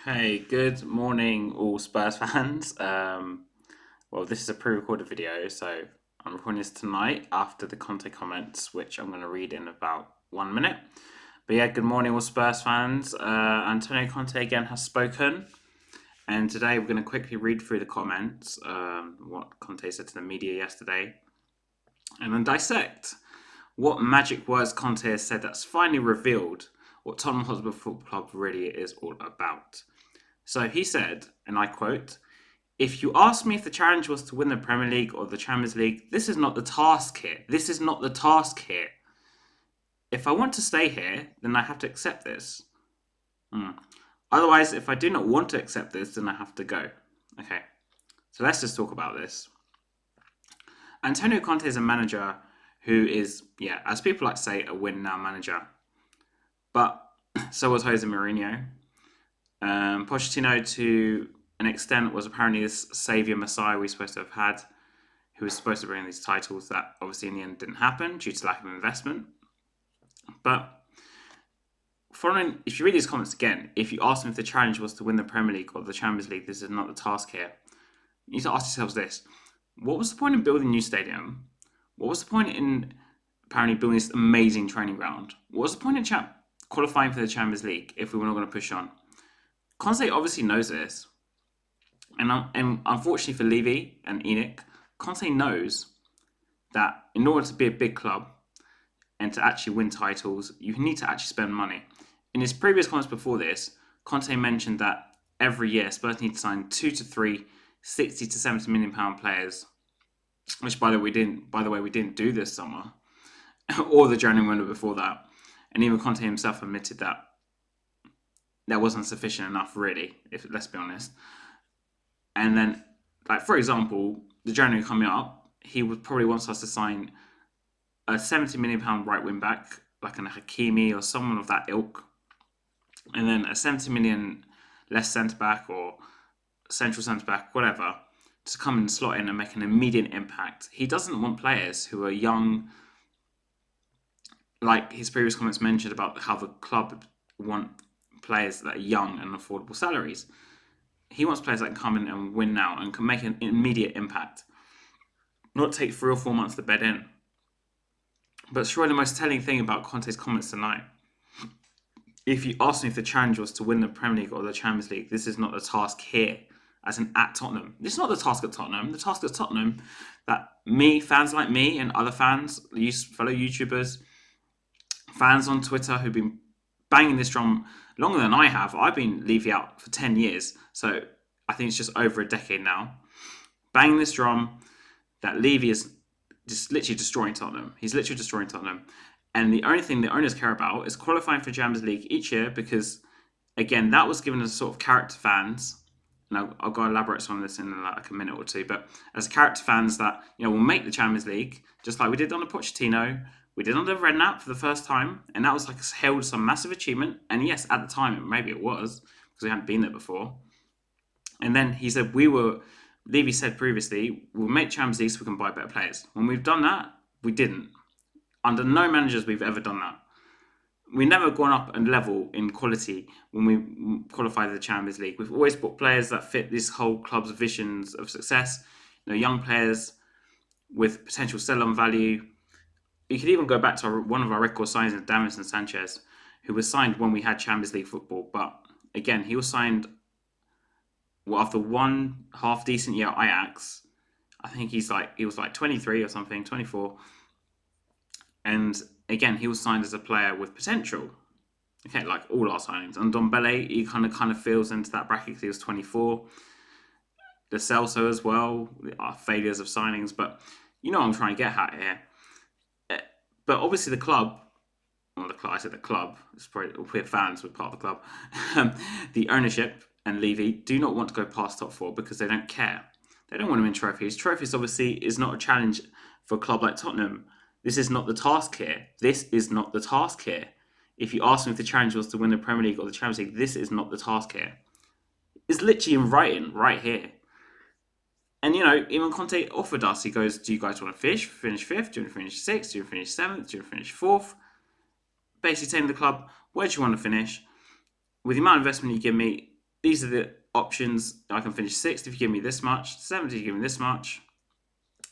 Hey, good morning, all Spurs fans. Well, this is a pre-recorded video, so I'm recording this tonight after the Conte comments, which I'm going to read in about 1 minute. But yeah, good morning, all Spurs fans. Antoni Conte again has spoken, and today we're going to quickly read through the comments, what Conte said to the media yesterday, and then dissect what magic words Conte has said that's finally revealed what Tottenham Hotspur Football Club really is all about. So he said, and I quote, "If you ask me if the challenge was to win the Premier League or the Champions League, this is not the task here. This is not the task here. If I want to stay here, then I have to accept this. Otherwise, if I do not want to accept this, then I have to go." Okay, so let's just talk about this. Antonio Conte is a manager who is, as people like to say, a win now manager. But so was Jose Mourinho. Pochettino, to an extent, was apparently this saviour messiah we're supposed to have had, who was supposed to bring these titles that obviously in the end didn't happen due to lack of investment. But if you read these comments again, if you ask them if the challenge was to win the Premier League or the Champions League, this is not the task here. You need to ask yourselves this: what was the point in building a new stadium? What was the point in apparently building this amazing training ground? What was the point in qualifying for the Champions League if we were not going to push on? Conte obviously knows this. And unfortunately for Levy and ENIC, Conte knows that in order to be a big club and to actually win titles, you need to actually spend money. In his previous comments before this, Conte mentioned that every year Spurs need to sign 2 to 3 60 to 70 million pound players, which by the way we didn't do this summer or the January window before that. And even Conte himself admitted that wasn't sufficient enough, really, if let's be honest. And then, like, for example, the January coming up, he would probably wants us to sign a £70 million right wing back, like an Hakimi or someone of that ilk, and then a 70 million less centre back or central centre back, whatever, to come and slot in and make an immediate impact. He doesn't want players who are young, like his previous comments mentioned about how the club want players that are young and affordable salaries. He wants players that can come in and win now and can make an immediate impact, not take 3 or 4 months to bed in. But surely the most telling thing about Conte's comments tonight, if you ask me if the challenge was to win the Premier League or the Champions League, this is not the task here, as in at Tottenham. This is not the task at Tottenham. The task at Tottenham that fans like me and other fans, fellow YouTubers, fans on Twitter who've been banging this drum longer than I have. I've been Levy out for 10 years, so I think it's just over a decade now. Banging this drum that Levy is just literally destroying Tottenham. He's literally destroying Tottenham. And the only thing the owners care about is qualifying for Champions League each year because, again, that was given as sort of character fans. And I'll go elaborate on this in like a minute or two. But as character fans that, we'll make the Champions League, just like we did on the Pochettino, we did on the Redknapp for the first time, and that was like hailed some massive achievement. And yes, at the time, maybe it was, because we hadn't been there before. And then he said, Levy said previously, we'll make Champions League so we can buy better players. When we've done that, we didn't. Under no managers we've ever done that. We've never gone up a level in quality when we qualified the Champions League. We've always bought players that fit this whole club's visions of success. Young players with potential sell-on value. You could even go back to one of our record signings, Davinson Sanchez, who was signed when we had Champions League football. But again, he was signed after one half decent year at Ajax. I think he was like 23 or something, 24. And again, he was signed as a player with potential. Okay, like all our signings. And Dombele, he kind of feels into that bracket because he was 24. The Celso as well, our failures of signings. But what I'm trying to get at here. But obviously the club, I said the club, it's probably, we're fans, we're part of the club. The ownership and Levy do not want to go past top 4 because they don't care. They don't want to win trophies. Trophies obviously is not a challenge for a club like Tottenham. This is not the task here. This is not the task here. If you ask me if the challenge was to win the Premier League or the Champions League, this is not the task here. It's literally in writing right here. And, even Conte offered us, he goes, do you guys want to finish 5th? Do you want to finish 6th? Do you want to finish 7th? Do you want to finish 4th? Basically telling the club, where do you want to finish? With the amount of investment you give me, these are the options. I can finish sixth if you give me this much, seventh if you give me this much.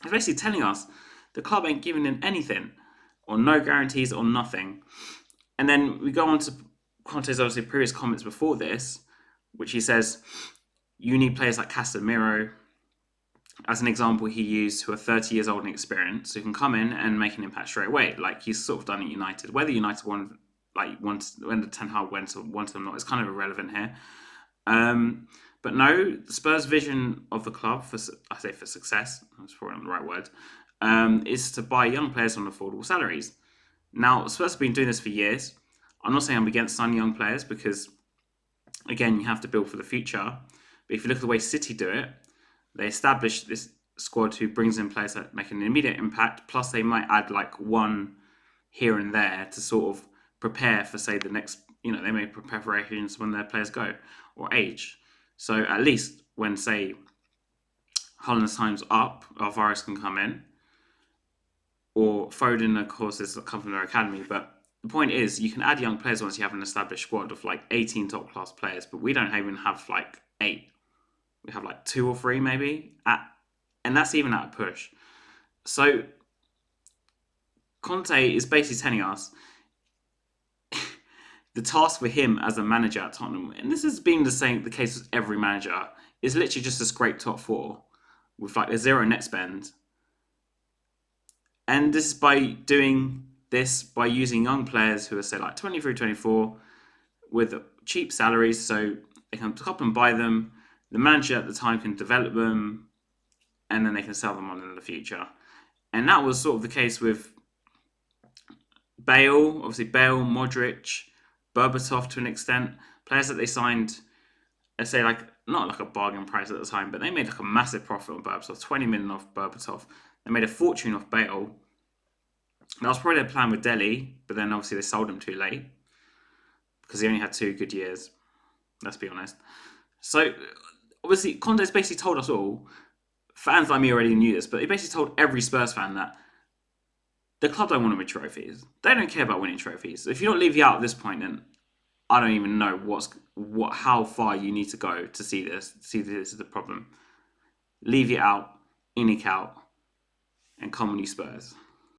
It's basically telling us the club ain't giving in anything, or no guarantees, or nothing. And then we go on to Conte's obviously previous comments before this, which he says you need players like Casemiro, as an example, he used, who are 30 years old and experienced, who can come in and make an impact straight away, like he's sort of done at United. Whether United won, when the Ten Hag wanted them or not, is kind of irrelevant here. But no, Spurs' vision of the club, for success, that's probably not the right word, is to buy young players on affordable salaries. Now, Spurs have been doing this for years. I'm not saying I'm against signing young players because, again, you have to build for the future. But if you look at the way City do it, they establish this squad who brings in players that make an immediate impact, plus they might add like one here and there to sort of prepare for, say, the next, they may prepare preparations when their players go or age. So at least when, say, Holland's time's up, Alvarez can come in, or Foden, of course, is come from their academy. But the point is, you can add young players once you have an established squad of like 18 top-class players, but we don't even have like 8. We have like 2 or 3 maybe, and that's even at a push. So Conte is basically telling us the task for him as a manager at Tottenham, and this has been the case with every manager, is literally just to scrape top 4 with like a 0 net spend. And this is by doing this by using young players who are, say, like 23, 24 with cheap salaries, so they can come up and buy them. The manager at the time can develop them, and then they can sell them on in the future. And that was sort of the case with Bale, Modric, Berbatov to an extent. Players that they signed, let's say, like, not like a bargain price at the time, but they made like a massive profit on Berbatov, 20 million off Berbatov. They made a fortune off Bale. That was probably their plan with Delhi, but then obviously they sold him too late because he only had 2 good years. Let's be honest. So obviously Conte's basically told us all, fans like me already knew this, but he basically told every Spurs fan that the club don't want to win trophies. They don't care about winning trophies. So if you don't leave out at this point, then I don't even know how far you need to go to see this. See this is the problem. Leave it out, ENIC out, and come on, you Spurs.